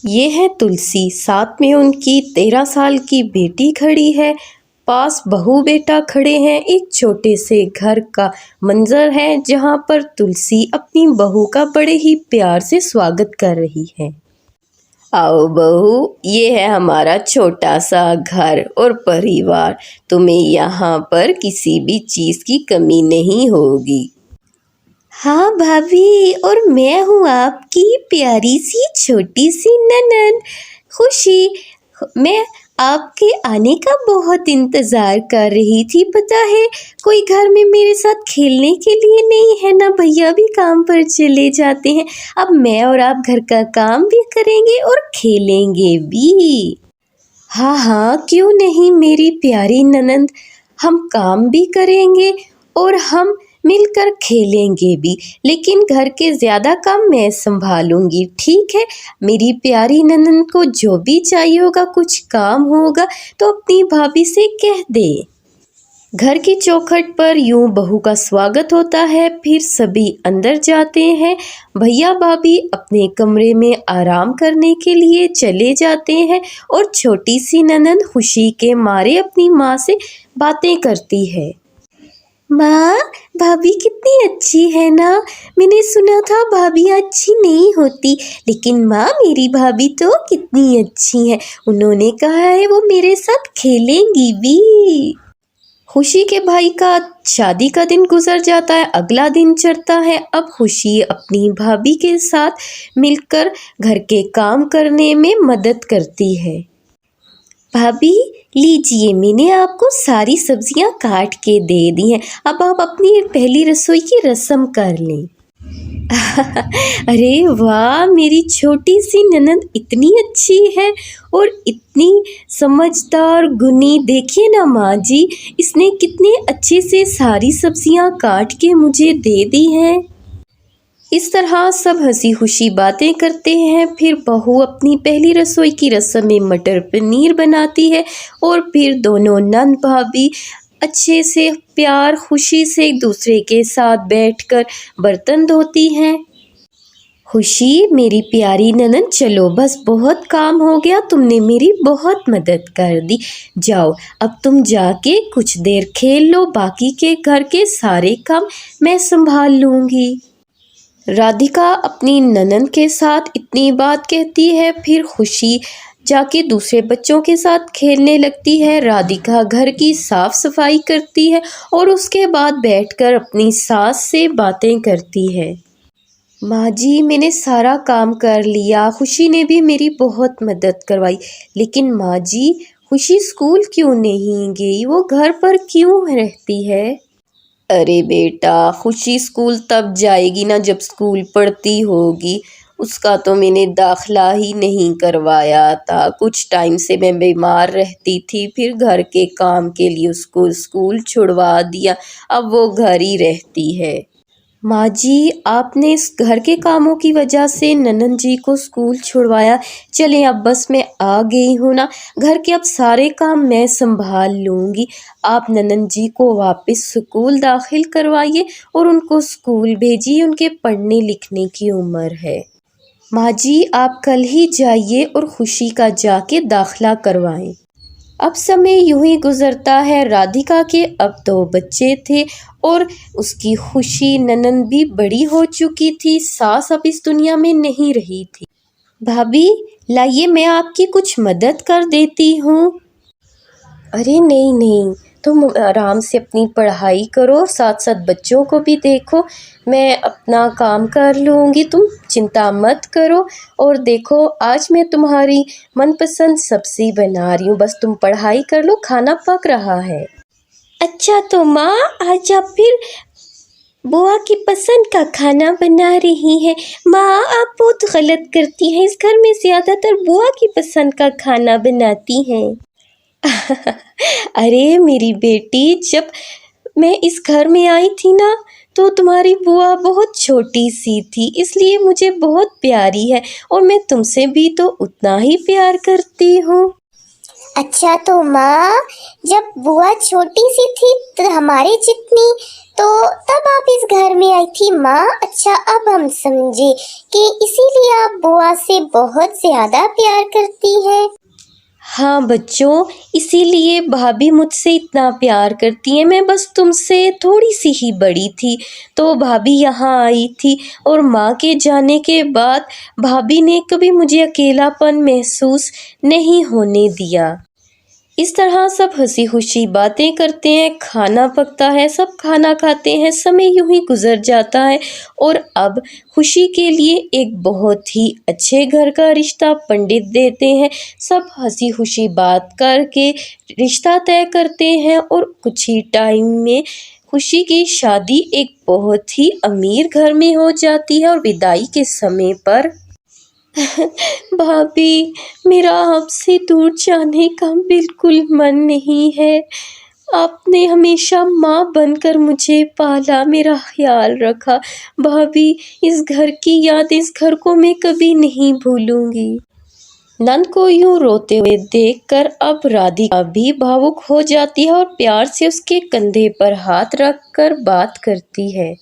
ये है तुलसी, साथ में उनकी 13 साल की बेटी खड़ी है। पास बहू बेटा खड़े हैं। एक छोटे से घर का मंजर है जहाँ पर तुलसी अपनी बहू का बड़े ही प्यार से स्वागत कर रही है। आओ बहू, ये है हमारा छोटा सा घर और परिवार। तुम्हें यहाँ पर किसी भी चीज़ की कमी नहीं होगी। हाँ भाभी, और मैं हूँ आपकी प्यारी सी छोटी सी ननद खुशी। मैं आपके आने का बहुत इंतज़ार कर रही थी। पता है, कोई घर में मेरे साथ खेलने के लिए नहीं है ना, भैया भी काम पर चले जाते हैं। अब मैं और आप घर का काम भी करेंगे और खेलेंगे भी। हाँ हाँ, क्यों नहीं मेरी प्यारी ननद, हम काम भी करेंगे और हम मिलकर खेलेंगे भी। लेकिन घर के ज़्यादा काम मैं संभालूंगी, ठीक है? मेरी प्यारी ननद को जो भी चाहिए होगा, कुछ काम होगा तो अपनी भाभी से कह दे। घर की चौखट पर यूं बहू का स्वागत होता है, फिर सभी अंदर जाते हैं। भैया भाभी अपने कमरे में आराम करने के लिए चले जाते हैं और छोटी सी ननद खुशी के मारे अपनी माँ से बातें करती है। माँ, भाभी कितनी अच्छी है ना। मैंने सुना था भाभी अच्छी नहीं होती, लेकिन माँ मेरी भाभी तो कितनी अच्छी है। उन्होंने कहा है वो मेरे साथ खेलेंगी भी। खुशी के भाई का शादी का दिन गुजर जाता है, अगला दिन चढ़ता है। अब खुशी अपनी भाभी के साथ मिलकर घर के काम करने में मदद करती है। भाभी लीजिए, मैंने आपको सारी सब्जियां काट के दे दी हैं। अब आप अपनी पहली रसोई की रस्म कर लें। अरे वाह, मेरी छोटी सी ननद इतनी अच्छी है और इतनी समझदार गुनी। देखिए ना माँ जी, इसने कितने अच्छे से सारी सब्जियां काट के मुझे दे दी हैं। इस तरह सब हंसी खुशी बातें करते हैं। फिर बहू अपनी पहली रसोई की रस्म में मटर पनीर बनाती है और फिर दोनों नंद भाभी अच्छे से प्यार खुशी से एक दूसरे के साथ बैठकर बर्तन धोती हैं। खुशी मेरी प्यारी ननद, चलो बस बहुत काम हो गया, तुमने मेरी बहुत मदद कर दी। जाओ अब तुम जाके कुछ देर खेल लो, बाकी के घर के सारे काम मैं संभाल लूँगी। राधिका अपनी ननद के साथ इतनी बात कहती है, फिर खुशी जाके दूसरे बच्चों के साथ खेलने लगती है। राधिका घर की साफ सफाई करती है और उसके बाद बैठकर अपनी सास से बातें करती है। माँ जी, मैंने सारा काम कर लिया, खुशी ने भी मेरी बहुत मदद करवाई। लेकिन माँ जी, खुशी स्कूल क्यों नहीं गई? वो घर पर क्यों रहती है? अरे बेटा, खुशी स्कूल तब जाएगी ना जब स्कूल पढ़ती होगी। उसका तो मैंने दाखिला ही नहीं करवाया था। कुछ टाइम से मैं बीमार रहती थी, फिर घर के काम के लिए उसको स्कूल छुड़वा दिया। अब वो घर ही रहती है। माँ जी, आपने इस घर के कामों की वजह से ननद जी को स्कूल छुड़वाया। चलें, अब बस मैं आ गई हूँ ना, घर के अब सारे काम मैं संभाल लूँगी। आप ननद जी को वापस स्कूल दाखिल करवाइए और उनको स्कूल भेजिए, उनके पढ़ने लिखने की उम्र है। माँ जी, आप कल ही जाइए और खुशी का जाके दाखिला करवाएं। अब समय यूं ही गुजरता है। राधिका के अब 2 बच्चे थे और उसकी खुशी ननद भी बड़ी हो चुकी थी। सास अब इस दुनिया में नहीं रही थी। भाभी लाइए, मैं आपकी कुछ मदद कर देती हूँ। अरे नहीं नहीं, तुम आराम से अपनी पढ़ाई करो, साथ साथ बच्चों को भी देखो। मैं अपना काम कर लूँगी, तुम चिंता मत करो। और देखो, आज मैं तुम्हारी मनपसंद सब्ज़ी बना रही हूँ, बस तुम पढ़ाई कर लो, खाना पक रहा है। अच्छा तो माँ, आज आप फिर बुआ की पसंद का खाना बना रही हैं। माँ, आप बहुत गलत करती हैं, इस घर में ज़्यादातर बुआ की पसंद का खाना बनाती हैं। अरे मेरी बेटी, जब मैं इस घर में आई थी ना, तो तुम्हारी बुआ बहुत छोटी सी थी, इसलिए मुझे बहुत प्यारी है और मैं तुमसे भी तो उतना ही प्यार करती हूँ। अच्छा तो माँ, जब बुआ छोटी सी थी तो हमारे जितनी, तो तब आप इस घर में आई थी माँ। अच्छा, अब हम समझे कि इसीलिए आप बुआ से बहुत ज्यादा प्यार करती हैं। हाँ बच्चों, इसीलिए भाभी मुझसे इतना प्यार करती है। मैं बस तुमसे थोड़ी सी ही बड़ी थी तो भाभी यहाँ आई थी, और माँ के जाने के बाद भाभी ने कभी मुझे अकेलापन महसूस नहीं होने दिया। इस तरह सब हंसी खुशी बातें करते हैं, खाना पकता है, सब खाना खाते हैं, समय यूं ही गुजर जाता है। और अब खुशी के लिए एक बहुत ही अच्छे घर का रिश्ता पंडित देते हैं। सब हंसी खुशी बात करके रिश्ता तय करते हैं, और कुछ ही टाइम में खुशी की शादी एक बहुत ही अमीर घर में हो जाती है। और विदाई के समय पर भाभी, मेरा आपसे दूर जाने का बिल्कुल मन नहीं है। आपने हमेशा माँ बनकर मुझे पाला, मेरा ख्याल रखा। भाभी, इस घर की याद, इस घर को मैं कभी नहीं भूलूंगी। नंद को यूं रोते हुए देखकर अब राधिका भी भावुक हो जाती है और प्यार से उसके कंधे पर हाथ रखकर बात करती है।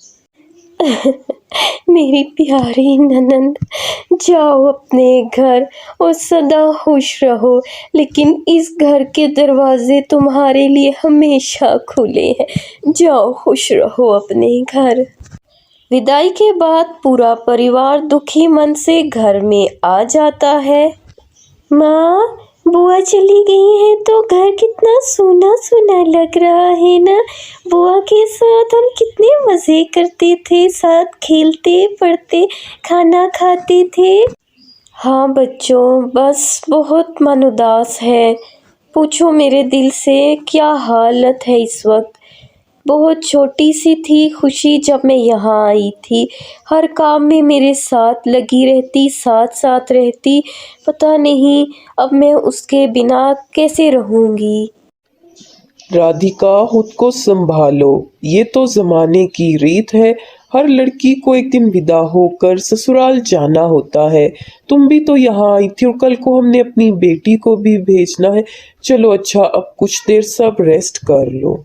मेरी प्यारी ननंद, जाओ अपने घर और सदा खुश रहो, लेकिन इस घर के दरवाजे तुम्हारे लिए हमेशा खुले हैं। जाओ खुश रहो अपने घर। विदाई के बाद पूरा परिवार दुखी मन से घर में आ जाता है। माँ, बुआ चली गई है तो घर कितना सूना सूना लग रहा है ना। बुआ के साथ हम कितने मज़े करते थे, साथ खेलते पढ़ते खाना खाते थे। हाँ बच्चों, बस बहुत मन उदास है। पूछो मेरे दिल से क्या हालत है इस वक्त। बहुत छोटी सी थी खुशी जब मैं यहाँ आई थी, हर काम में मेरे साथ लगी रहती, साथ साथ रहती। पता नहीं अब मैं उसके बिना कैसे रहूँगी। राधिका, खुद को संभालो। ये तो जमाने की रीत है, हर लड़की को एक दिन विदा होकर ससुराल जाना होता है। तुम भी तो यहाँ आई थी और कल को हमने अपनी बेटी को भी भेजना है। चलो अच्छा, अब कुछ देर सब रेस्ट कर लो।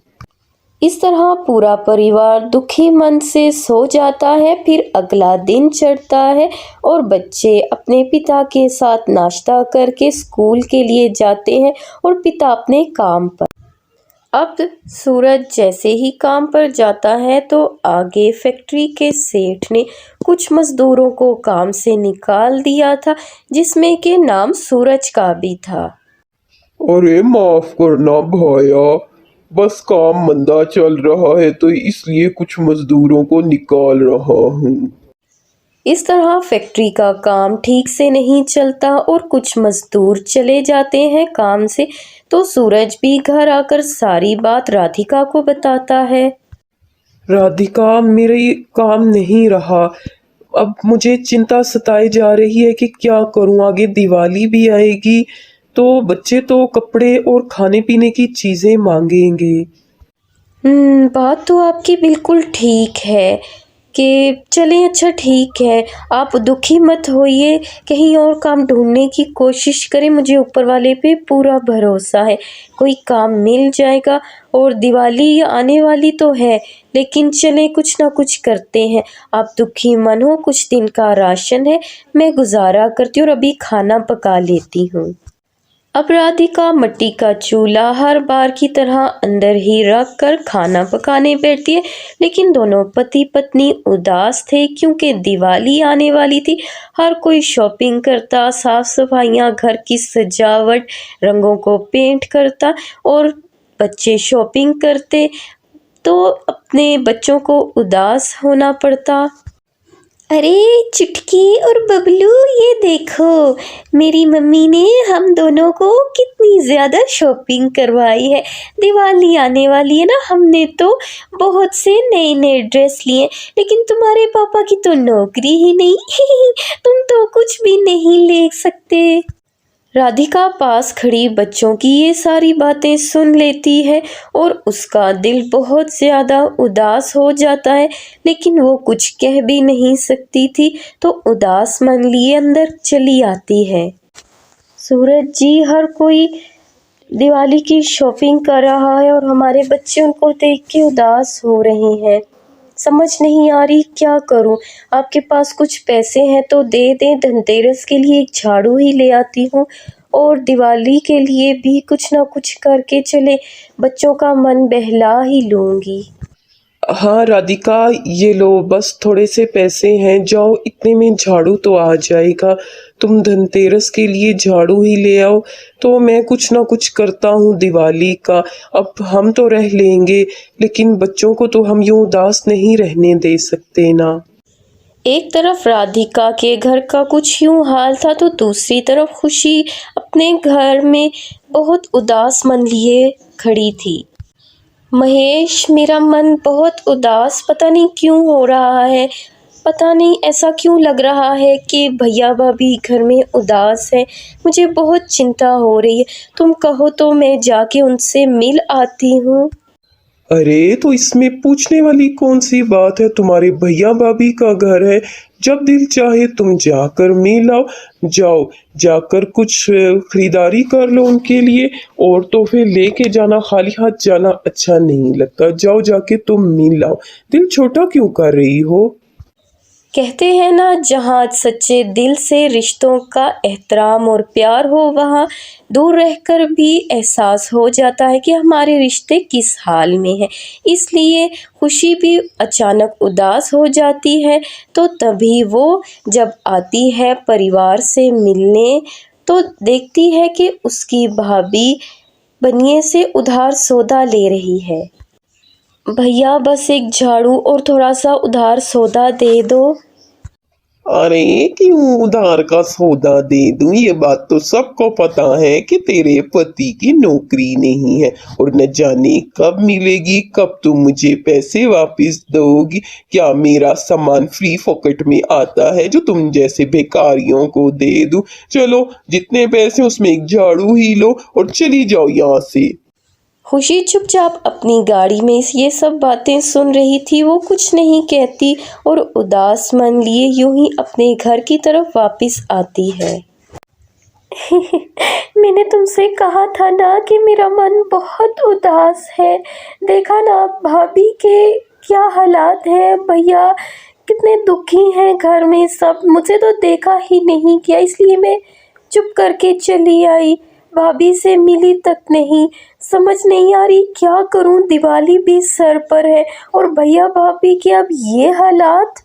इस तरह पूरा परिवार दुखी मन से सो जाता है। फिर अगला दिन चढ़ता है और बच्चे अपने पिता के साथ नाश्ता करके स्कूल के लिए जाते हैं और पिता अपने काम पर। अब सूरज जैसे ही काम पर जाता है तो आगे फैक्ट्री के सेठ ने कुछ मजदूरों को काम से निकाल दिया था, जिसमें के नाम सूरज का भी था। अरे माफ करना भाया, बस काम मंदा चल रहा है तो इसलिए कुछ मजदूरों को निकाल रहा हूँ। इस तरह फैक्ट्री का काम ठीक से नहीं चलता और कुछ मजदूर चले जाते हैं काम से, तो सूरज भी घर आकर सारी बात राधिका को बताता है। राधिका, मेरा ये काम नहीं रहा। अब मुझे चिंता सताई जा रही है कि क्या करूं। आगे दिवाली भी आएगी तो बच्चे तो कपड़े और खाने पीने की चीजें मांगेंगे। बात तो आपकी बिल्कुल ठीक है कि चलें, अच्छा ठीक है, आप दुखी मत होइए, कहीं और काम ढूंढने की कोशिश करें। मुझे ऊपर वाले पे पूरा भरोसा है, कोई काम मिल जाएगा। और दिवाली आने वाली तो है, लेकिन चलें कुछ ना कुछ करते हैं। आप दुखी मन हो, कुछ दिन का राशन है, मैं गुजारा करती हूँ और अभी खाना पका लेती हूँ। अब राधिका मिट्टी का चूल्हा हर बार की तरह अंदर ही रख कर खाना पकाने बैठती है, लेकिन दोनों पति पत्नी उदास थे क्योंकि दिवाली आने वाली थी। हर कोई शॉपिंग करता, साफ सफाइयाँ, घर की सजावट, रंगों को पेंट करता और बच्चे शॉपिंग करते, तो अपने बच्चों को उदास होना पड़ता। अरे चुटकी और बबलू, ये देखो, मेरी मम्मी ने हम दोनों को कितनी ज़्यादा शॉपिंग करवाई है। दिवाली आने वाली है ना, हमने तो बहुत से नए नए ड्रेस लिए, लेकिन तुम्हारे पापा की तो नौकरी ही नहीं तुम तो कुछ भी नहीं ले सकते। राधिका पास खड़ी बच्चों की ये सारी बातें सुन लेती है और उसका दिल बहुत ज़्यादा उदास हो जाता है, लेकिन वो कुछ कह भी नहीं सकती थी, तो उदास मन लिए अंदर चली आती है। सूरज जी, हर कोई दिवाली की शॉपिंग कर रहा है और हमारे बच्चे उनको देख के उदास हो रहे हैं। समझ नहीं आ रही क्या करूं। आपके पास कुछ पैसे हैं तो दे दें, धनतेरस के लिए एक झाड़ू ही ले आती हूँ और दिवाली के लिए भी कुछ ना कुछ करके चले बच्चों का मन बहला ही लूँगी। हाँ राधिका, ये लो बस थोड़े से पैसे हैं, जाओ इतने में झाड़ू तो आ जाएगा। तुम धनतेरस के लिए झाड़ू ही ले आओ, तो मैं कुछ ना कुछ करता हूँ दिवाली का। अब हम तो रह लेंगे, लेकिन बच्चों को तो हम यूं उदास नहीं रहने दे सकते ना। एक तरफ राधिका के घर का कुछ यूं हाल था तो दूसरी तरफ खुशी अपने घर में बहुत उदास मन लिए खड़ी थी। महेश, मेरा मन बहुत उदास पता नहीं क्यों हो रहा है। पता नहीं ऐसा क्यों लग रहा है कि भैया भाभी घर में उदास हैं। मुझे बहुत चिंता हो रही है। तुम कहो तो मैं जाके उनसे मिल आती हूँ। अरे तो इसमें पूछने वाली कौन सी बात है, तुम्हारे भैया भाभी का घर है, जब दिल चाहे तुम जाकर मिल आओ। जाओ जाकर कुछ खरीदारी कर लो उनके लिए, और तोहफे लेके जाना, खाली हाथ जाना अच्छा नहीं लगता। जाओ जाके तुम मिल आओ, दिल छोटा क्यों कर रही हो। कहते हैं ना, जहाँ सच्चे दिल से रिश्तों का एहतराम और प्यार हो वहाँ दूर रहकर भी एहसास हो जाता है कि हमारे रिश्ते किस हाल में हैं। इसलिए खुशी भी अचानक उदास हो जाती है तो तभी वो जब आती है परिवार से मिलने तो देखती है कि उसकी भाभी बनिए से उधार सौदा ले रही है। भैया बस एक झाड़ू और थोड़ा सा उधार सौदा दे दो। अरे क्यों उधार का सौदा दे दूं, ये बात तो सबको पता है कि तेरे पति की नौकरी नहीं है और न जाने कब मिलेगी, कब तुम मुझे पैसे वापस दोगी। क्या मेरा सामान फ्री फोकट में आता है जो तुम जैसे भिखारियों को दे दूं। चलो जितने पैसे उसमें एक झाड़ू ही लो और चली जाओ यहाँ से। खुशी चुपचाप अपनी गाड़ी में ये सब बातें सुन रही थी। वो कुछ नहीं कहती और उदास मन लिए यूं ही अपने घर की तरफ वापस आती है। मैंने तुमसे कहा था ना कि मेरा मन बहुत उदास है। देखा ना भाभी के क्या हालात हैं, भैया कितने दुखी हैं घर में सब। मुझे तो देखा ही नहीं किया, इसलिए मैं चुप करके चली आई, भाभी से मिली तक नहीं। समझ नहीं आ रही क्या करूं, दिवाली भी सर पर है और भैया भाभी के अब ये हालात।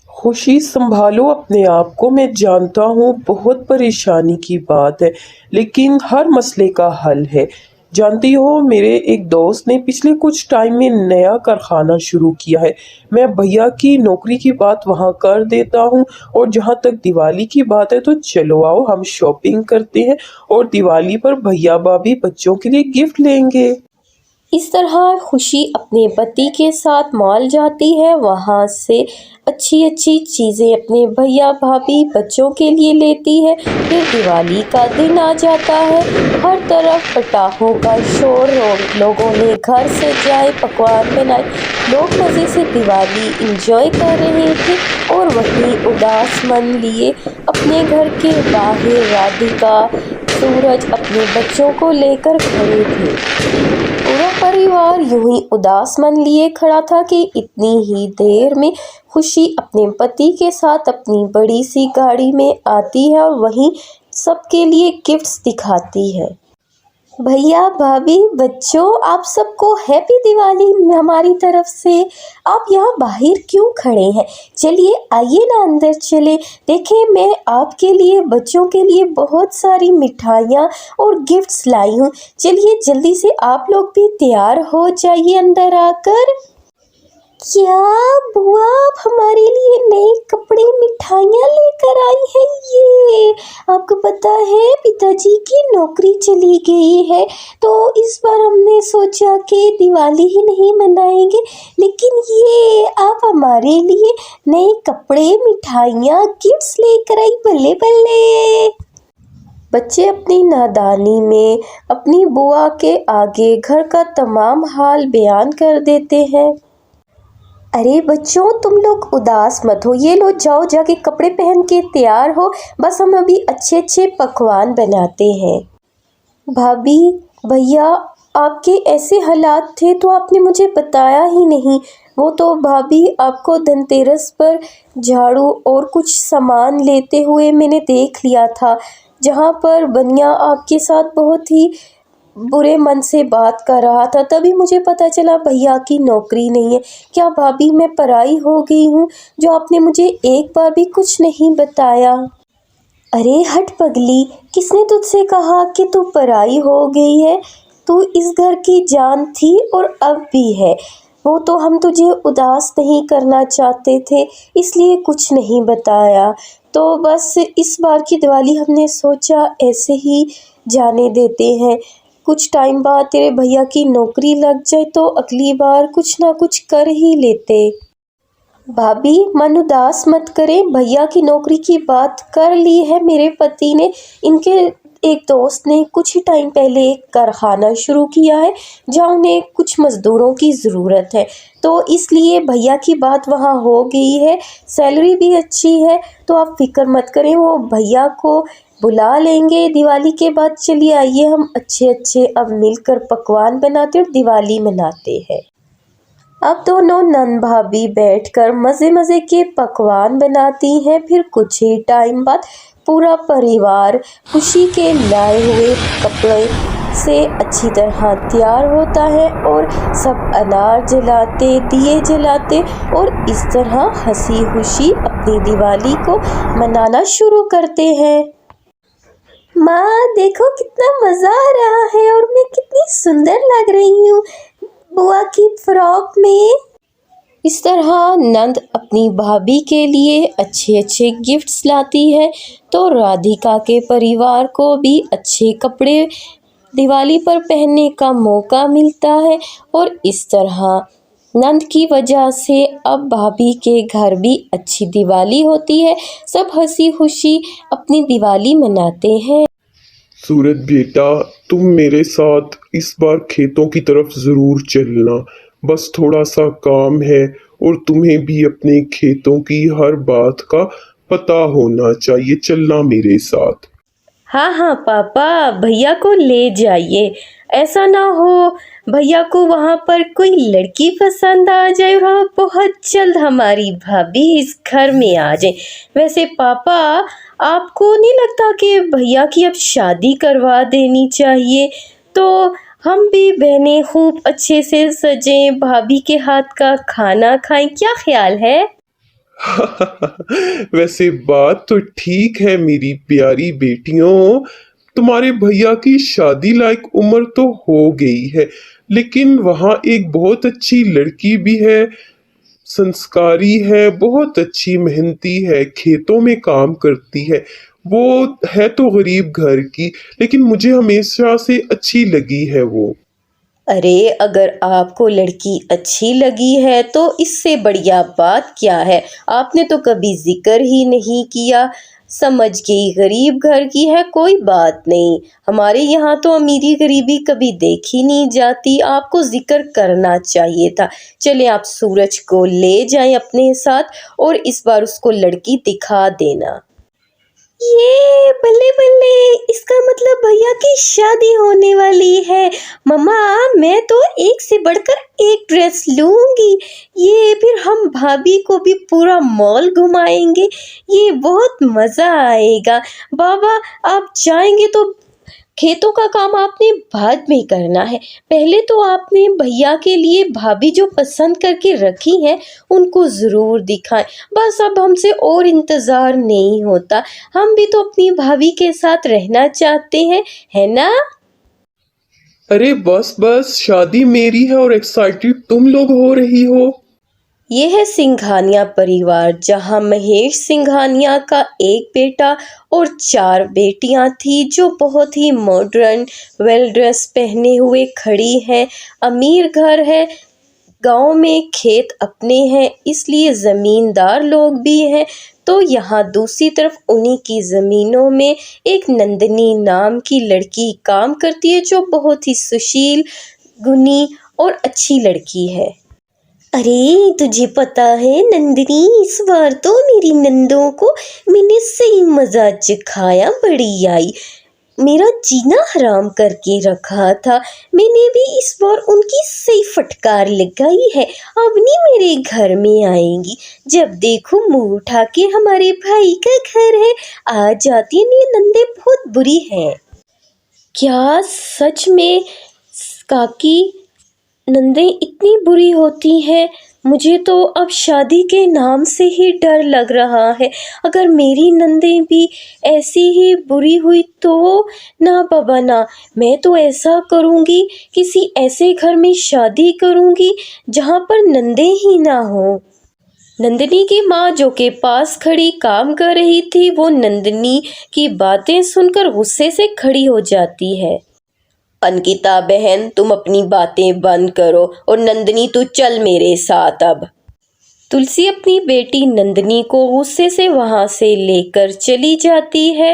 खुशी संभालो अपने आप को, मैं जानता हूँ बहुत परेशानी की बात है, लेकिन हर मसले का हल है। जानती हो, मेरे एक दोस्त ने पिछले कुछ टाइम में नया कारखाना शुरू किया है। मैं भैया की नौकरी की बात वहाँ कर देता हूँ, और जहाँ तक दिवाली की बात है तो चलो आओ हम शॉपिंग करते हैं और दिवाली पर भैया भाभी बच्चों के लिए गिफ्ट लेंगे। इस तरह खुशी अपने पति के साथ मॉल जाती है, वहाँ से अच्छी अच्छी चीज़ें अपने भैया भाभी बच्चों के लिए लेती है। फिर दिवाली का दिन आ जाता है, हर तरफ पटाखों का शोर, लोगों ने घर से जाए पकवान बनाए, लोग मज़े से दिवाली एंजॉय कर रहे थे और वहीं उदास मन लिए अपने घर के बाहर राधिका, सूरज अपने बच्चों को लेकर खड़े थे। पूरा परिवार यूं ही उदास मन लिए खड़ा था कि इतनी ही देर में खुशी अपने पति के साथ अपनी बड़ी सी गाड़ी में आती है और वहीं सबके लिए गिफ्ट्स दिखाती है। भैया भाभी बच्चों, आप सबको हैप्पी दिवाली हमारी तरफ से। आप यहाँ बाहर क्यों खड़े हैं? चलिए आइए ना अंदर चले। देखें, मैं आपके लिए बच्चों के लिए बहुत सारी मिठाइयाँ और गिफ्ट्स लाई हूँ। चलिए जल्दी से आप लोग भी तैयार हो जाइए अंदर आकर। क्या बुआ आप हमारे लिए नए कपड़े मिठाइयाँ लेकर आई हैं? ये आपको पता है पिताजी की नौकरी चली गई है, तो इस बार हमने सोचा कि दिवाली ही नहीं मनाएंगे, लेकिन ये आप हमारे लिए नए कपड़े मिठाइयाँ गिफ्ट्स लेकर आई। बल्ले बल्ले। बच्चे अपनी नादानी में अपनी बुआ के आगे घर का तमाम हाल बयान कर देते हैं। अरे बच्चों, तुम लोग उदास मत हो, ये लो जाओ जाके कपड़े पहन के तैयार हो, बस हम अभी अच्छे अच्छे पकवान बनाते हैं। भाभी भैया, आपके ऐसे हालात थे तो आपने मुझे बताया ही नहीं। वो तो भाभी आपको धनतेरस पर झाड़ू और कुछ सामान लेते हुए मैंने देख लिया था, जहाँ पर बनिया आपके साथ बहुत ही बुरे मन से बात कर रहा था। तभी मुझे पता चला भैया की नौकरी नहीं है। क्या भाभी मैं पराई हो गई हूँ, जो आपने मुझे एक बार भी कुछ नहीं बताया? अरे हट पगली, किसने तुझसे कहा कि तू पराई हो गई है? तू इस घर की जान थी और अब भी है। वो तो हम तुझे उदास नहीं करना चाहते थे, इसलिए कुछ नहीं बताया। तो बस इस बार की दिवाली हमने सोचा ऐसे ही जाने देते हैं। कुछ टाइम बाद तेरे भैया की नौकरी लग जाए तो अगली बार कुछ ना कुछ कर ही लेते। भाभी मन उदास मत करें, भैया की नौकरी की बात कर ली है मेरे पति ने। इनके एक दोस्त ने कुछ ही टाइम पहले एक कारखाना शुरू किया है, जहाँ उन्हें कुछ मज़दूरों की ज़रूरत है, तो इसलिए भैया की बात वहाँ हो गई है। सैलरी भी अच्छी है, तो आप फिक्र मत करें, वो भैया को बुला लेंगे दिवाली के बाद। चलिए आइए हम अच्छे अच्छे अब मिलकर पकवान बनाते और दिवाली मनाते हैं। अब दोनों नंद भाभी बैठकर मज़े मज़े के पकवान बनाती हैं। फिर कुछ ही टाइम बाद पूरा परिवार खुशी के लाए हुए कपड़े से अच्छी तरह तैयार होता है और सब अनार जलाते, दिए जलाते और इस तरह हंसी खुशी अपनी दिवाली को मनाना शुरू करते हैं। माँ देखो कितना मज़ा आ रहा है और मैं कितनी सुंदर लग रही हूँ बुआ की फ्रॉक में। इस तरह नंद अपनी भाभी के लिए अच्छे अच्छे गिफ्ट्स लाती है, तो राधिका के परिवार को भी अच्छे कपड़े दिवाली पर पहनने का मौका मिलता है। और इस तरह नंद की वजह से अब भाभी के घर भी अच्छी दिवाली होती है। सब हंसी खुशी अपनी दिवाली मनाते हैं। सूरज बेटा, तुम मेरे साथ इस बार खेतों की तरफ ज़रूर चलना। बस थोड़ा सा काम है और तुम्हें भी अपने खेतों की हर बात का पता होना चाहिए। चलना मेरे साथ। हाँ हाँ पापा, भैया को ले जाइए। ऐसा ना हो भैया को वहाँ पर कोई लड़की पसंद आ जाए और हाँ बहुत जल्द हमारी भाभी इस घर में आ जाए। वैसे पापा, आपको नहीं लगता कि भैया की अब शादी करवा देनी चाहिए? तो हम भी बहनें खूब अच्छे से सजें, भाभी के हाथ का खाना खाएं, क्या ख्याल है? वैसे बात तो ठीक है मेरी प्यारी बेटियों। तुम्हारे भैया की शादी लायक उम्र तो हो गई है, लेकिन वहाँ एक बहुत अच्छी लड़की भी है, संस्कारी है, बहुत अच्छी मेहनती है, खेतों में काम करती है। वो है तो गरीब घर की, लेकिन मुझे हमेशा से अच्छी लगी है वो। अरे अगर आपको लड़की अच्छी लगी है तो इससे बढ़िया बात क्या है? आपने तो कभी जिक्र ही नहीं किया। समझ गई गरीब घर की है, कोई बात नहीं। हमारे यहाँ तो अमीरी गरीबी कभी देखी नहीं जाती, आपको जिक्र करना चाहिए था। चले आप सूरज को ले जाएं अपने साथ और इस बार उसको लड़की दिखा देना। ये बल्ले बल्ले, इसका मतलब भैया की शादी होने वाली है। मम्मा, मैं तो एक से बढ़कर एक ड्रेस लूंगी। ये फिर हम भाभी को भी पूरा मॉल घुमाएंगे, ये बहुत मज़ा आएगा। बाबा, आप जाएंगे तो खेतों का काम आपने बाद में करना है। पहले तो आपने भैया के लिए भाभी जो पसंद करके रखी है उनको ज़रूर दिखाएं। बस अब हमसे और इंतज़ार नहीं होता, हम भी तो अपनी भाभी के साथ रहना चाहते हैं, है ना? अरे बस बस, शादी मेरी है और एक्साइटेड तुम लोग हो रही हो। ये है सिंघानिया परिवार, जहाँ महेश सिंघानिया का एक बेटा और 4 बेटियां थी, जो बहुत ही मॉडर्न वेल ड्रेस पहने हुए खड़ी हैं। अमीर घर है, गांव में खेत अपने हैं, इसलिए ज़मींदार लोग भी हैं। तो यहाँ दूसरी तरफ उन्हीं की ज़मीनों में एक नंदिनी नाम की लड़की काम करती है, जो बहुत ही सुशील, गुणी और अच्छी लड़की है। अरे तुझे पता है नंदिनी, इस बार तो मेरी नंदों को मैंने सही मजा चखाया, बड़ी आई। मेरा जीना हराम करके रखा था। मैंने भी इस बार उनकी सही फटकार लगाई है। अब नहीं मेरे घर में आएंगी। जब देखो मुंह उठा के हमारे भाई का घर है आ जाती है। ये नंदे बहुत बुरी है। क्या सच में काकी नंदे इतनी बुरी होती हैं? मुझे तो अब शादी के नाम से ही डर लग रहा है। अगर मेरी नंदे भी ऐसी ही बुरी हुई तो ना बाबा ना, मैं तो ऐसा करूँगी, किसी ऐसे घर में शादी करूँगी जहाँ पर नंदे ही ना हो। नंदिनी की माँ जो के पास खड़ी काम कर रही थी, वो नंदिनी की बातें सुनकर गुस्से से खड़ी हो जाती है। अंकिता बहन, तुम अपनी बातें बंद करो और नंदिनी तू चल मेरे साथ अब। तुलसी अपनी बेटी नंदिनी को गुस्से से वहां से लेकर चली जाती है।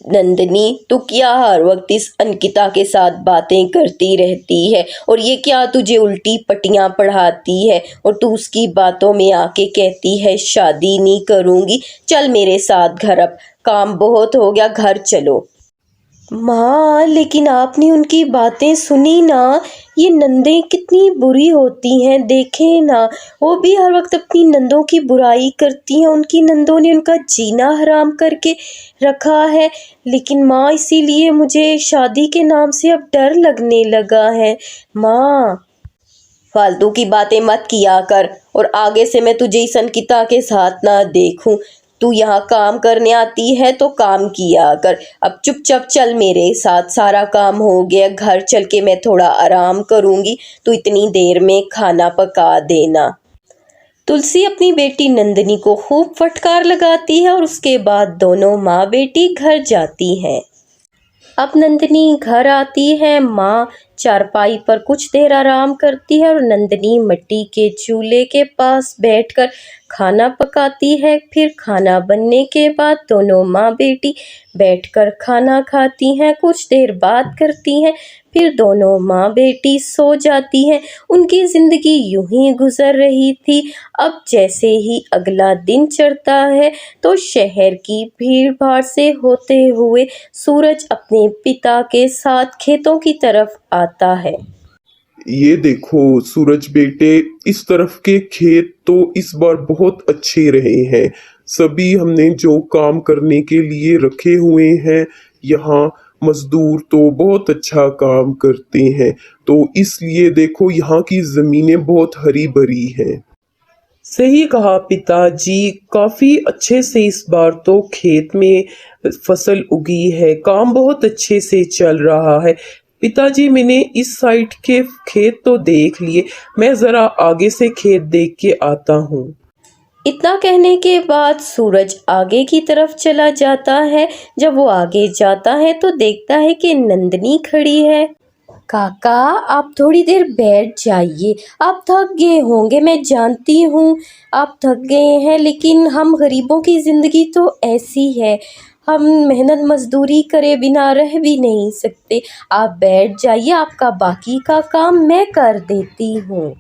नंदिनी, तू क्या हर वक्त इस अंकिता के साथ बातें करती रहती है और ये क्या तुझे उल्टी पट्टियां पढ़ाती है और तू उसकी बातों में आके कहती है शादी नहीं करूँगी। चल मेरे साथ घर, अब काम बहुत हो गया, घर चलो। माँ, लेकिन आपने उनकी बातें सुनी ना? ये नंदें कितनी बुरी होती हैं, देखें ना। वो भी हर वक्त अपनी नंदों की बुराई करती हैं। उनकी नंदों ने उनका जीना हराम करके रखा है। लेकिन माँ, इसीलिए मुझे शादी के नाम से अब डर लगने लगा है। माँ, फालतू की बातें मत किया कर और आगे से मैं तुझे इस अंकिता के साथ ना देखूं। तू यहाँ काम करने आती है तो काम किया कर। अब चुपचाप चल मेरे साथ, सारा काम हो गया, घर चल के मैं थोड़ा आराम करूँगी। तू इतनी देर में खाना पका देना। तुलसी अपनी बेटी नंदिनी को खूब फटकार लगाती है और उसके बाद दोनों माँ बेटी घर जाती हैं। अब नंदिनी घर आती है। माँ चारपाई पर कुछ देर आराम करती है और नंदिनी मिट्टी के चूल्हे के पास बैठकर खाना पकाती है। फिर खाना बनने के बाद दोनों माँ बेटी बैठकर खाना खाती हैं, कुछ देर बात करती हैं, फिर दोनों माँ बेटी सो जाती हैं। उनकी ज़िंदगी यूं ही गुजर रही थी। अब जैसे ही अगला दिन चढ़ता है तो शहर की भीड़ भाड़ से होते हुए सूरज अपने पिता के साथ खेतों की तरफ आता है। ये देखो सूरज बेटे, इस तरफ के खेत तो इस बार बहुत अच्छे रहे हैं। सभी हमने जो काम करने के लिए रखे हुए हैं, यहाँ मजदूर तो बहुत अच्छा काम करते हैं, तो इसलिए देखो यहाँ की जमीनें बहुत हरी भरी हैं। सही कहा पिताजी, काफी अच्छे से इस बार तो खेत में फसल उगी है, काम बहुत अच्छे से चल रहा है। पिताजी, मैंने इस साइड के खेत तो देख लिए, मैं जरा आगे से खेत देख के आता हूँ। इतना कहने के बाद सूरज आगे की तरफ चला जाता है। जब वो आगे जाता है तो देखता है कि नंदिनी खड़ी है। काका, आप थोड़ी देर बैठ जाइए, आप थक गए होंगे, मैं जानती हूँ आप थक गए हैं, लेकिन हम गरीबों की ज़िंदगी तो ऐसी है, हम मेहनत मजदूरी करे बिना रह भी नहीं सकते। आप बैठ जाइए, आपका बाकी का काम मैं कर देती हूँ।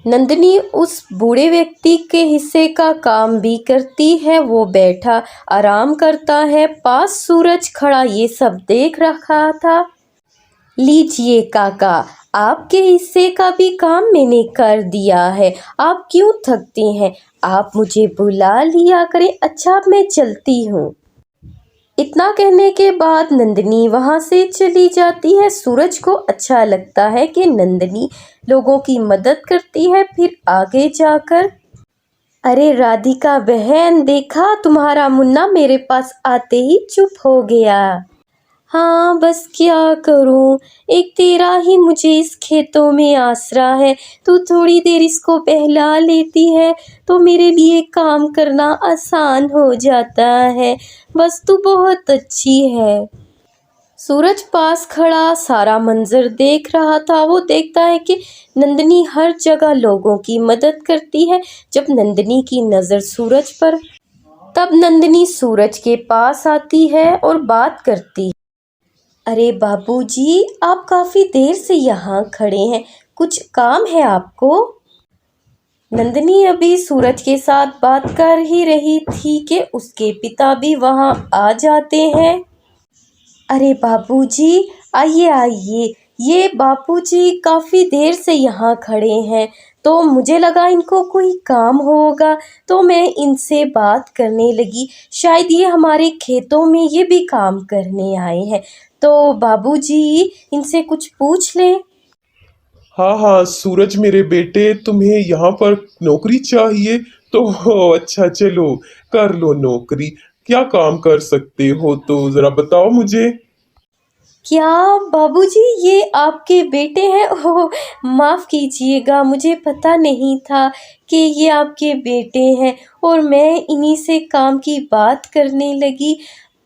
नंदिनी उस बूढ़े व्यक्ति के हिस्से का काम भी करती है। वो बैठा आराम करता है। पास सूरज खड़ा ये सब देख रहा था। लीजिए काका, आपके हिस्से का भी काम मैंने कर दिया है, आप क्यों थकते हैं? आप मुझे बुला लिया करें। अच्छा, अब मैं चलती हूँ। इतना कहने के बाद नंदिनी वहाँ से चली जाती है। सूरज को अच्छा लगता है कि नंदिनी लोगों की मदद करती है। फिर आगे जाकर, अरे राधिका बहन, देखा तुम्हारा मुन्ना मेरे पास आते ही चुप हो गया। हाँ, बस क्या करूँ, एक तेरा ही मुझे इस खेतों में आसरा है। तू थोड़ी देर इसको बहला लेती है तो मेरे लिए काम करना आसान हो जाता है। बस तू बहुत अच्छी है। सूरज पास खड़ा सारा मंजर देख रहा था। वो देखता है कि नंदिनी हर जगह लोगों की मदद करती है। जब नंदिनी की नज़र सूरज पर, तब नंदिनी सूरज के पास आती है और बात करती है। अरे बाबूजी, आप काफ़ी देर से यहाँ खड़े हैं, कुछ काम है आपको? नंदिनी अभी सूरज के साथ बात कर ही रही थी कि उसके पिता भी वहाँ आ जाते हैं। अरे बाबूजी, आइए आइए। ये बाबूजी काफ़ी देर से यहाँ खड़े हैं, तो मुझे लगा इनको कोई काम होगा, तो मैं इनसे बात करने लगी। शायद ये हमारे खेतों में ये भी काम करने आए हैं, तो बाबूजी इनसे कुछ पूछ लें। हाँ हाँ सूरज मेरे बेटे, तुम्हें यहाँ पर नौकरी चाहिए तो अच्छा, चलो कर लो नौकरी। क्या काम कर सकते हो तो जरा बताओ मुझे। क्या बाबूजी ये आपके बेटे हैं? ओह, माफ़ कीजिएगा, मुझे पता नहीं था कि ये आपके बेटे हैं और मैं इन्हीं से काम की बात करने लगी।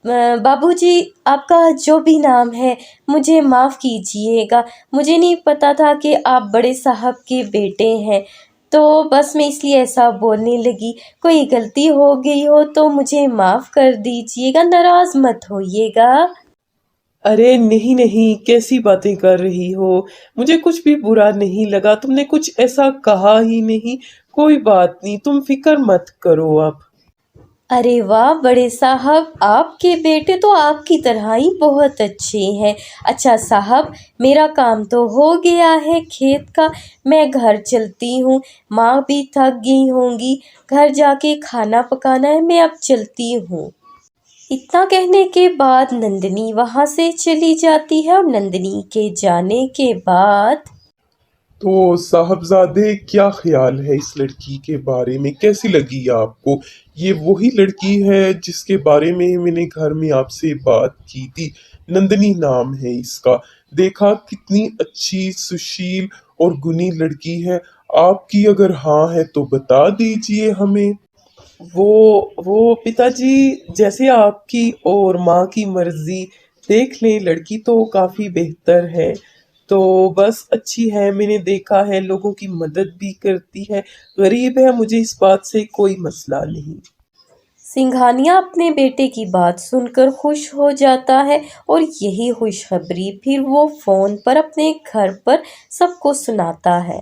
बाबूजी, आपका जो भी नाम है मुझे माफ़ कीजिएगा, मुझे नहीं पता था कि आप बड़े साहब के बेटे हैं, तो बस मैं इसलिए ऐसा बोलने लगी। कोई गलती हो गई हो तो मुझे माफ़ कर दीजिएगा, नाराज़ मत होइएगा। अरे नहीं नहीं, कैसी बातें कर रही हो। मुझे कुछ भी बुरा नहीं लगा, तुमने कुछ ऐसा कहा ही नहीं। कोई बात नहीं, तुम फिक्र मत करो अब। अरे वाह बड़े साहब, आपके बेटे तो आपकी तरह ही बहुत अच्छे हैं। अच्छा साहब, मेरा काम तो हो गया है खेत का, मैं घर चलती हूँ। माँ भी थक गई होंगी, घर जाके खाना पकाना है, मैं अब चलती हूँ। इतना कहने के बाद नंदिनी वहाँ से चली जाती है और नंदिनी के जाने के बाद तो साहबजादे, क्या ख्याल है इस लड़की के बारे में, कैसी लगी आपको? ये वही लड़की है जिसके बारे में मैंने घर में आपसे बात की थी। नंदनी नाम है इसका। देखा कितनी अच्छी, सुशील और गुणी लड़की है। आपकी अगर हाँ है तो बता दीजिए हमें। वो पिताजी, जैसे आपकी और माँ की मर्जी। देख लें, लड़की तो काफी बेहतर है। तो बस अच्छी है, मैंने देखा है, लोगों की मदद भी करती है। गरीब है, मुझे इस बात से कोई मसला नहीं। सिंघानिया अपने बेटे की बात सुनकर खुश हो जाता है और यही खुशखबरी फिर वो फ़ोन पर अपने घर पर सबको सुनाता है।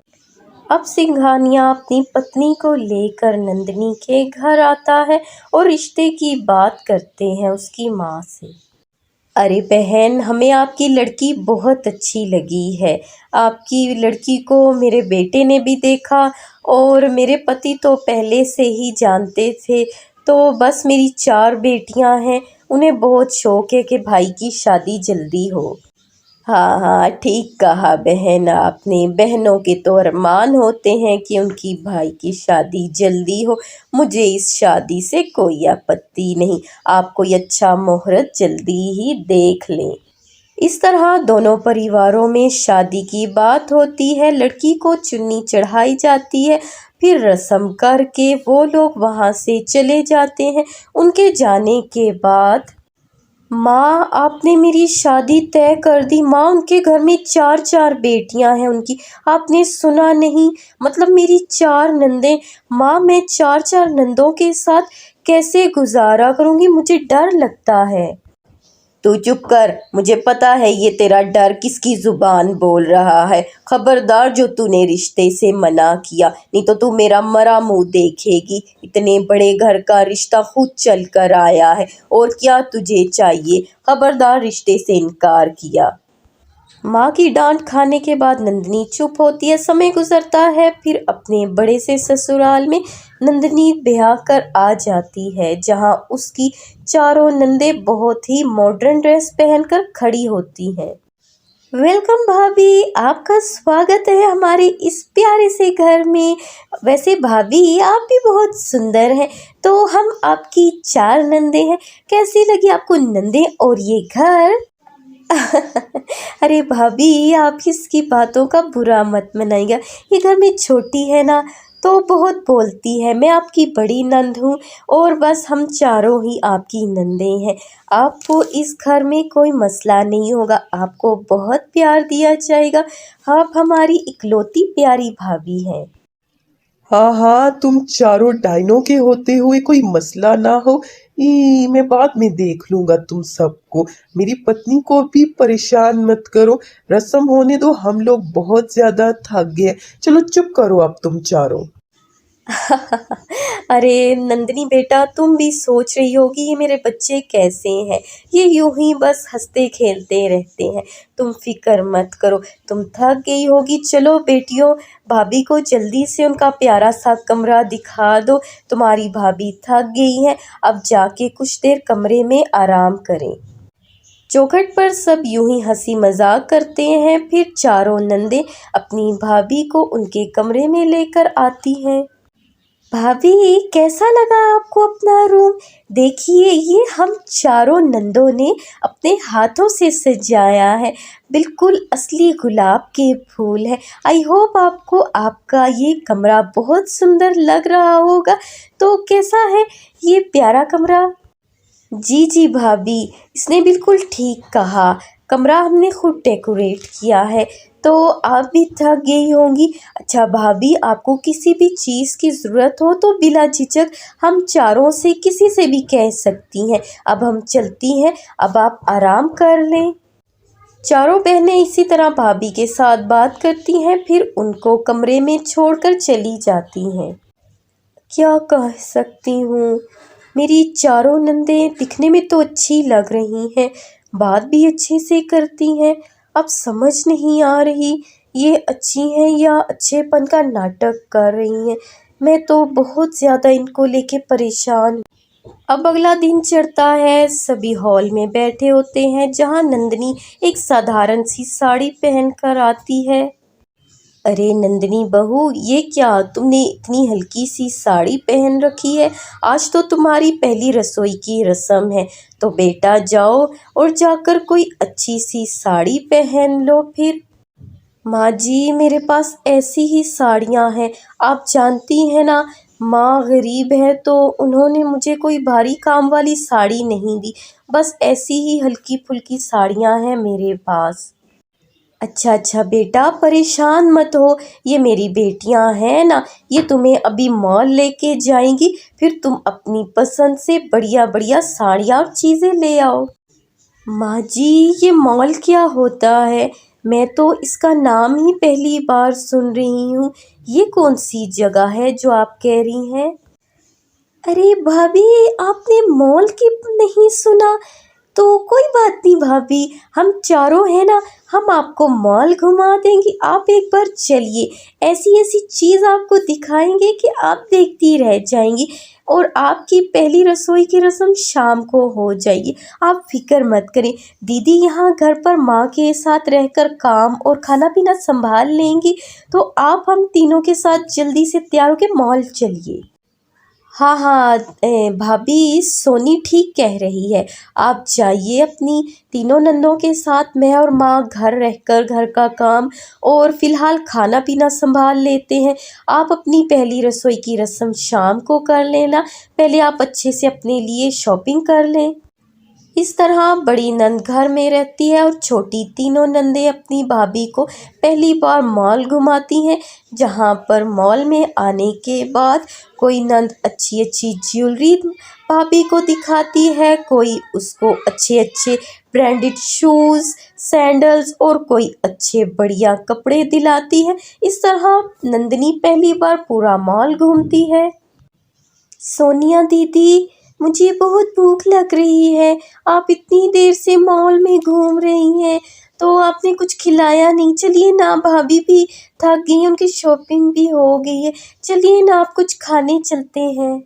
अब सिंघानिया अपनी पत्नी को लेकर नंदिनी के घर आता है और रिश्ते की बात करते हैं उसकी माँ से। अरे बहन, हमें आपकी लड़की बहुत अच्छी लगी है। आपकी लड़की को मेरे बेटे ने भी देखा और मेरे पति तो पहले से ही जानते थे। तो बस मेरी 4 बेटियां हैं, उन्हें बहुत शौक है कि भाई की शादी जल्दी हो। हाँ हाँ, ठीक कहा बहन आपने। बहनों के तो अरमान होते हैं कि उनकी भाई की शादी जल्दी हो। मुझे इस शादी से कोई आपत्ति नहीं, आप कोई अच्छा मुहूर्त जल्दी ही देख लें। इस तरह दोनों परिवारों में शादी की बात होती है, लड़की को चुन्नी चढ़ाई जाती है, फिर रस्म करके वो लोग वहाँ से चले जाते हैं। उनके जाने के बाद माँ, आपने मेरी शादी तय कर दी। माँ, उनके घर में 4-4 बेटियां हैं उनकी, आपने सुना नहीं? मतलब मेरी 4 नंदें। माँ, मैं 4-4 नंदों के साथ कैसे गुजारा करूँगी, मुझे डर लगता है। तू चुप कर, मुझे पता है ये तेरा डर किसकी जुबान बोल रहा है। खबरदार जो तूने रिश्ते से मना किया, नहीं तो तू मेरा मरा मुंह देखेगी। इतने बड़े घर का रिश्ता खुद चल कर आया है, और क्या तुझे चाहिए? खबरदार रिश्ते से इनकार किया। माँ की डांट खाने के बाद नंदिनी चुप होती है। समय गुजरता है, फिर अपने बड़े से ससुराल में नंदिनी ब्याह कर आ जाती है, जहाँ उसकी चारों नंदें बहुत ही मॉडर्न ड्रेस पहनकर खड़ी होती हैं। वेलकम भाभी, आपका स्वागत है हमारे इस प्यारे से घर में। वैसे भाभी, आप भी बहुत सुंदर हैं। तो हम आपकी 4 नंदे हैं, कैसी लगी आपको नंदे और ये घर? अरे भाभी, आप इसकी बातों का बुरा मत मनाइएगा। ये घर में छोटी है ना, तो बहुत बोलती है। मैं आपकी बड़ी नंद हूँ और बस हम चारों ही आपकी नंदें हैं। आपको इस घर में कोई मसला नहीं होगा, आपको बहुत प्यार दिया जाएगा। आप हमारी इकलौती प्यारी भाभी हैं। हाँ हाँ, तुम चारों डाइनों के होते हुए कोई मसला ना हो। मैं बाद में देख लूंगा तुम सबको। मेरी पत्नी को भी परेशान मत करो। रस्म होने दो, हम लोग बहुत ज्यादा थक गए। चलो चुप करो अब तुम चारों। अरे नंदिनी बेटा, तुम भी सोच रही होगी ये मेरे बच्चे कैसे हैं, ये यूं ही बस हंसते खेलते रहते हैं। तुम फिक्र मत करो, तुम थक गई होगी। चलो बेटियों, भाभी को जल्दी से उनका प्यारा सा कमरा दिखा दो। तुम्हारी भाभी थक गई हैं, अब जाके कुछ देर कमरे में आराम करें। चौखट पर सब यूं ही हंसी मजाक करते हैं। फिर चारों नंदे अपनी भाभी को उनके कमरे में लेकर आती हैं। भाभी, कैसा लगा आपको अपना रूम? देखिए, ये हम चारों नंदों ने अपने हाथों से सजाया है। बिल्कुल असली गुलाब के फूल है। आई होप आपको आपका ये कमरा बहुत सुंदर लग रहा होगा। तो कैसा है ये प्यारा कमरा? जी जी भाभी, इसने बिल्कुल ठीक कहा। कमरा हमने खुद डेकोरेट किया है। तो आप भी थक गई होंगी। अच्छा भाभी, आपको किसी भी चीज़ की ज़रूरत हो तो बिला झिझक हम चारों से किसी से भी कह सकती हैं। अब हम चलती हैं, अब आप आराम कर लें। चारों बहनें इसी तरह भाभी के साथ बात करती हैं, फिर उनको कमरे में छोड़कर चली जाती हैं। क्या कह सकती हूँ, मेरी चारों नंदें दिखने में तो अच्छी लग रही हैं, बात भी अच्छे से करती हैं। अब समझ नहीं आ रही ये अच्छी हैं या अच्छेपन का नाटक कर रही हैं। मैं तो बहुत ज़्यादा इनको लेके परेशान हूँ। अब अगला दिन चढ़ता है। सभी हॉल में बैठे होते हैं, जहाँ नंदिनी एक साधारण सी साड़ी पहनकर आती है। अरे नंदिनी बहू, ये क्या तुमने इतनी हल्की सी साड़ी पहन रखी है? आज तो तुम्हारी पहली रसोई की रस्म है, तो बेटा जाओ और जाकर कोई अच्छी सी साड़ी पहन लो फिर। माँ जी, मेरे पास ऐसी ही साड़ियाँ हैं, आप जानती हैं ना, माँ गरीब है तो उन्होंने मुझे कोई भारी काम वाली साड़ी नहीं दी, बस ऐसी ही हल्की फुल्की साड़ियाँ हैं मेरे पास। अच्छा अच्छा बेटा, परेशान मत हो, ये मेरी बेटियां हैं ना, ये तुम्हें अभी मॉल लेके जाएंगी, फिर तुम अपनी पसंद से बढ़िया बढ़िया साड़ियाँ और चीज़ें ले आओ। माँ जी, ये मॉल क्या होता है? मैं तो इसका नाम ही पहली बार सुन रही हूँ। ये कौन सी जगह है जो आप कह रही हैं? अरे भाभी, आपने मॉल की नहीं सुना? तो कोई बात नहीं भाभी, हम चारों हैं ना, हम आपको मॉल घुमा देंगे। आप एक बार चलिए, ऐसी ऐसी चीज़ आपको दिखाएंगे कि आप देखती रह जाएंगी, और आपकी पहली रसोई की रस्म शाम को हो जाएगी। आप फिक्र मत करें, दीदी यहाँ घर पर माँ के साथ रहकर काम और खाना पीना संभाल लेंगी। तो आप हम तीनों के साथ जल्दी से तैयार होकर मॉल चलिए। हाँ हाँ भाभी, सोनी ठीक कह रही है। आप जाइए अपनी तीनों नंदों के साथ, मैं और माँ घर रहकर घर का काम और फिलहाल खाना पीना संभाल लेते हैं। आप अपनी पहली रसोई की रस्म शाम को कर लेना, पहले आप अच्छे से अपने लिए शॉपिंग कर लें। इस तरह बड़ी नंद घर में रहती है और छोटी तीनों नंदें अपनी भाभी को पहली बार मॉल घुमाती हैं, जहां पर मॉल में आने के बाद कोई नंद अच्छी अच्छी ज्वेलरी भाभी को दिखाती है, कोई उसको अच्छे अच्छे ब्रांडेड शूज़, सैंडल्स और कोई अच्छे बढ़िया कपड़े दिलाती है। इस तरह नंदिनी पहली बार पूरा मॉल घूमती है। सोनिया दीदी, मुझे बहुत भूख लग रही है। आप इतनी देर से मॉल में घूम रही हैं, तो आपने कुछ खिलाया नहीं। चलिए ना, भाभी भी थक गई, उनकी शॉपिंग भी हो गई है। चलिए ना, आप कुछ खाने चलते हैं।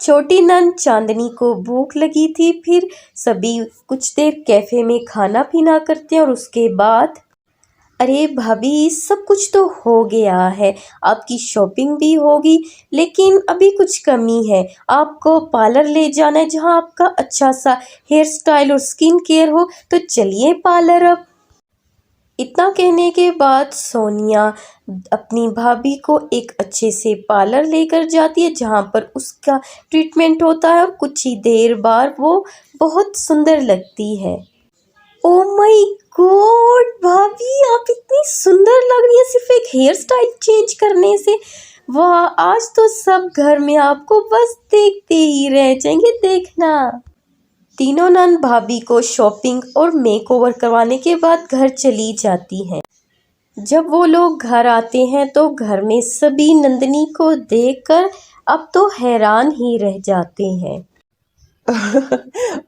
छोटी नंद चांदनी को भूख लगी थी, फिर सभी कुछ देर कैफ़े में खाना पीना करते हैं और उसके बाद अरे भाभी, सब कुछ तो हो गया है, आपकी शॉपिंग भी होगी, लेकिन अभी कुछ कमी है। आपको पार्लर ले जाना है, जहां आपका अच्छा सा हेयर स्टाइल और स्किन केयर हो। तो चलिए पार्लर अब। इतना कहने के बाद सोनिया अपनी भाभी को एक अच्छे से पार्लर लेकर जाती है, जहां पर उसका ट्रीटमेंट होता है और कुछ ही देर बाद वो बहुत सुंदर लगती है। ओ माय गॉड भाभी, आप इतनी सुंदर लग रही है सिर्फ एक हेयर स्टाइल चेंज करने से। वाह, आज तो सब घर में आपको बस देखते ही रह जाएंगे, देखना। तीनों नंद भाभी को शॉपिंग और मेकओवर करवाने के बाद घर चली जाती हैं। जब वो लोग घर आते हैं तो घर में सभी नंदनी को देखकर अब तो हैरान ही रह जाते हैं।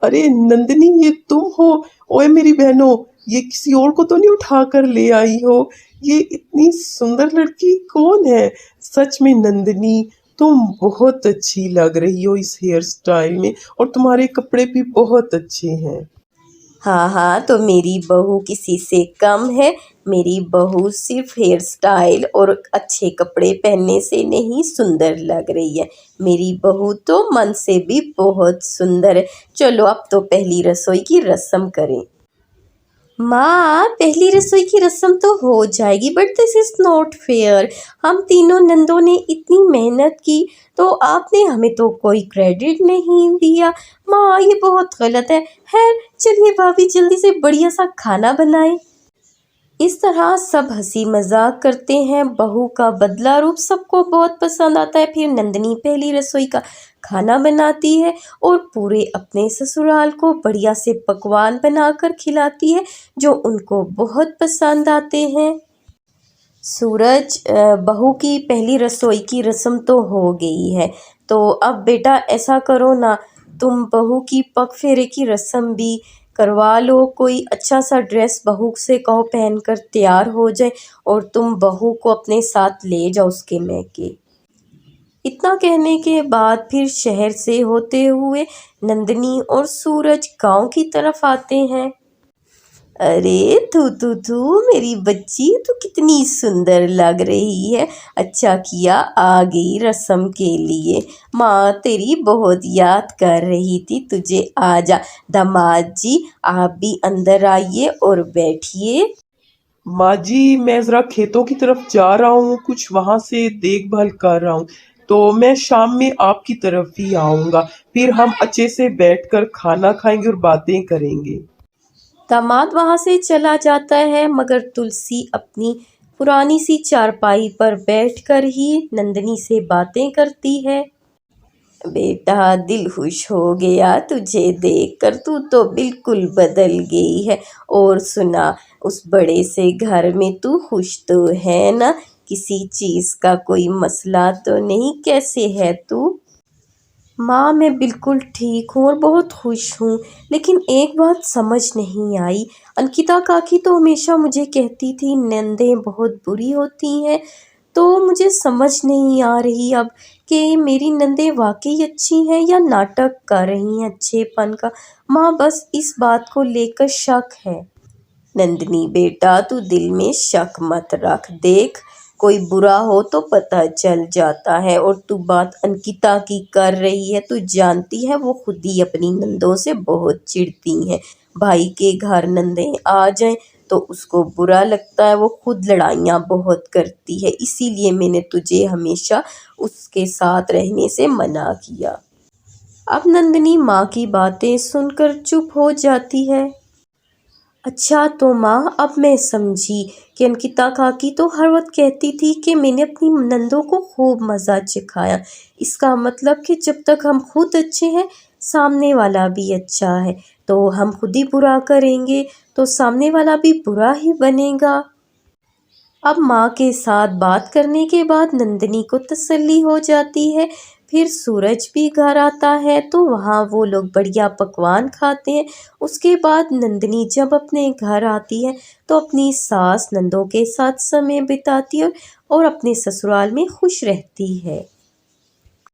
अरे नंदिनी, ये तुम हो? ओए मेरी बहनों, ये किसी और को तो नहीं उठा कर ले आई हो? ये इतनी सुंदर लड़की कौन है? सच में नंदिनी, तुम बहुत अच्छी लग रही हो इस हेयर स्टाइल में, और तुम्हारे कपड़े भी बहुत अच्छे हैं। हाँ हाँ, तो मेरी बहू किसी से कम है। मेरी बहू सिर्फ हेयर स्टाइल और अच्छे कपड़े पहनने से नहीं सुंदर लग रही है, मेरी बहू तो मन से भी बहुत सुंदर है। चलो अब तो पहली रसोई की रस्म करें। माँ, पहली रसोई की रस्म तो हो जाएगी, but this is not fair. हम तीनों नंदों ने इतनी मेहनत की, तो आपने हमें तो कोई क्रेडिट नहीं दिया। माँ, ये बहुत गलत है। खैर चलिए भाभी, जल्दी से बढ़िया सा खाना बनाएं। इस तरह सब हंसी मजाक करते हैं। बहू का बदला रूप सबको बहुत पसंद आता है। फिर नंदनी पहली रसोई का खाना बनाती है और पूरे अपने ससुराल को बढ़िया से पकवान बनाकर खिलाती है जो उनको बहुत पसंद आते हैं। सूरज, बहू की पहली रसोई की रस्म तो हो गई है, तो अब बेटा ऐसा करो ना, तुम बहू की पग फेरे की रस्म भी करवा लो। कोई अच्छा सा ड्रेस बहू से कहो पहन कर तैयार हो जाए और तुम बहू को अपने साथ ले जाओ उसके मैके। इतना कहने के बाद फिर शहर से होते हुए नंदनी और सूरज गांव की तरफ आते हैं। अरे तू मेरी बच्ची, तू कितनी सुंदर लग रही है। अच्छा किया आ गई रस्म के लिए। माँ तेरी बहुत याद कर रही थी तुझे। आजा दामाद जी, आप भी अंदर आइए और बैठिए। माँ जी, मैं जरा खेतों की तरफ जा रहा हूँ, कुछ वहां से देखभाल कर रहा हूँ, तो मैं शाम में आपकी तरफ ही आऊंगा। फिर हम अच्छे से बैठकर खाना खाएंगे और बातें करेंगे। दामाद वहां से चला जाता है, मगर तुलसी अपनी पुरानी सी चारपाई पर बैठकर ही नंदनी से बातें करती है। बेटा, दिल खुश हो गया तुझे देखकर, तू तो बिल्कुल बदल गई है। और सुना, उस बड़े से घर में तू खुश तो है ना? किसी चीज़ का कोई मसला तो नहीं? कैसे है तू? माँ, मैं बिल्कुल ठीक हूँ और बहुत खुश हूँ, लेकिन एक बात समझ नहीं आई। अंकिता काकी तो हमेशा मुझे कहती थी नंदें बहुत बुरी होती हैं, तो मुझे समझ नहीं आ रही अब कि मेरी नंदें वाकई अच्छी हैं या नाटक कर रही हैं अच्छेपन का। माँ, बस इस बात को लेकर शक है। नंदनी बेटा, तू दिल में शक मत रख। देख, कोई बुरा हो तो पता चल जाता है, और तू बात अंकिता की कर रही है। तू जानती है वो खुद ही अपनी नंदों से बहुत चिढ़ती हैं। भाई के घर नंदें आ जाएं तो उसको बुरा लगता है, वो खुद लड़ाइयाँ बहुत करती है। इसीलिए मैंने तुझे हमेशा उसके साथ रहने से मना किया। अब नंदनी माँ की बातें सुनकर चुप हो जाती है। अच्छा तो माँ, अब मैं समझी कि अंकिता काकी तो हर वक्त कहती थी कि मैंने अपनी नंदों को खूब मज़ा चखाया। इसका मतलब कि जब तक हम खुद अच्छे हैं, सामने वाला भी अच्छा है। तो हम खुद ही बुरा करेंगे तो सामने वाला भी बुरा ही बनेगा। अब माँ के साथ बात करने के बाद नंदिनी को तसल्ली हो जाती है। फिर सूरज भी घर आता है तो वहाँ वो लोग बढ़िया पकवान खाते हैं। उसके बाद नंदिनी जब अपने घर आती है तो अपनी सास नंदों के साथ समय बिताती है और अपने ससुराल में खुश रहती है।